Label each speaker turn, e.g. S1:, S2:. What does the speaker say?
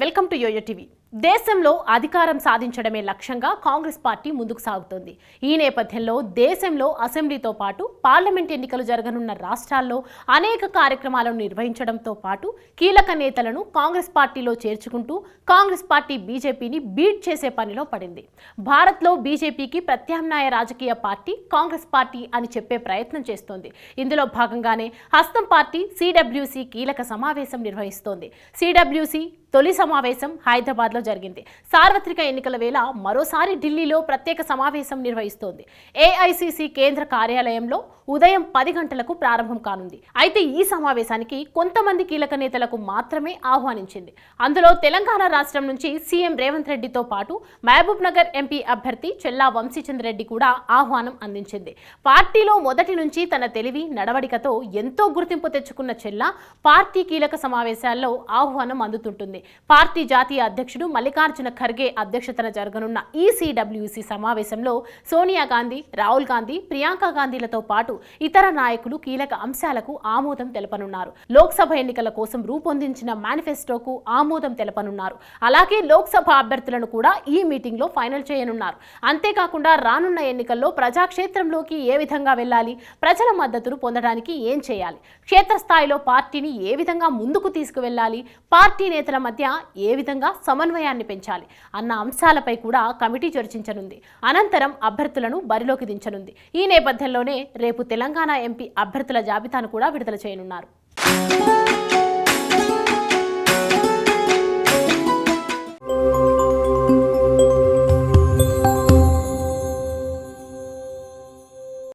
S1: Welcome to yo-yo TV. దేశంలో అధికారం సాధించడమే లక్ష్యంగా కాంగ్రెస్ పార్టీ ముందుకు సాగుతోంది. ఈ నేపథ్యంలో దేశంలో అసెంబ్లీతో పాటు పార్లమెంట్ ఎన్నికలు జరగనున్న రాష్ట్రాల్లో అనేక కార్యక్రమాలను నిర్వహించడంతో పాటు కీలక నేతలను కాంగ్రెస్ పార్టీలో చేర్చుకుంటూ కాంగ్రెస్ పార్టీ బీజేపీని బీట్ చేసే పనిలో పడింది. భారత్లో బీజేపీకి ప్రత్యామ్నాయ రాజకీయ పార్టీ కాంగ్రెస్ పార్టీ అని చెప్పే ప్రయత్నం చేస్తోంది. ఇందులో భాగంగానే హస్తం పార్టీ సిడబ్ల్యూసీ కీలక సమావేశం నిర్వహిస్తోంది. సిడబ్ల్యూసీ తొలి సమావేశం హైదరాబాద్లో జరిగింది. సార్వత్రిక ఎన్నికల వేళ మరోసారి ఢిల్లీలో ప్రత్యేక సమావేశం నిర్వహిస్తోంది. ఏఐసీసీ కేంద్ర కార్యాలయంలో ఉదయం 10 గంటలకు ప్రారంభం కానుంది. అయితే ఈ సమావేశానికి కొంతమంది కీలక నేతలకు మాత్రమే ఆహ్వానించింది. అందులో తెలంగాణ రాష్ట్రం నుంచి సీఎం రేవంత్ రెడ్డితో పాటు మహబూబ్ నగర్ ఎంపీ అభ్యర్థి చెల్లా వంశీచంద్ర రెడ్డి కూడా ఆహ్వానం అందించింది. పార్టీలో మొదటి నుంచి తన తెలివి నడవడికతో ఎంతో గుర్తింపు తెచ్చుకున్న చెల్లా పార్టీ కీలక సమావేశాల్లో ఆహ్వానం అందుతుంటుంది. పార్టీ జాతీయ అధ్యక్షుడు మల్లికార్జున ఖర్గే అధ్యక్షతన జరగనున్న ఈ సిడబ్ల్యూసీ సమావేశంలో సోనియా గాంధీ, రాహుల్ గాంధీ, ప్రియాంక గాంధీలతో పాటు ఇతర నాయకులు కీలక అంశాలకు ఆమోదం తెలపనున్నారు. లోక్సభ ఎన్నికల కోసం రూపొందించిన మేనిఫెస్టోకు ఆమోదం తెలపనున్నారు. అలాగే లోక్సభ అభ్యర్థులను కూడా ఈ మీటింగ్ లో ఫైనల్ చేయనున్నారు. అంతేకాకుండా రానున్న ఎన్నికల్లో ప్రజాక్షేత్రంలోకి ఏ విధంగా వెళ్ళాలి, ప్రజల మద్దతును పొందడానికి ఏం చేయాలి, క్షేత్రస్థాయిలో పార్టీని ఏ విధంగా ముందుకు తీసుకువెళ్ళాలి, పార్టీ నేతల మధ్య ఏ విధంగా సమన్వయాన్ని పెంచాలి అన్న అంశాలపై కూడా కమిటీ చర్చించనుంది. అనంతరం అభ్యర్థులను బరిలోకి దించనుంది. ఈ నేపథ్యంలోనే రేపు తెలంగాణ ఎంపీ అభ్యర్థుల జాబితాను కూడా విడుదల చేయనున్నారు.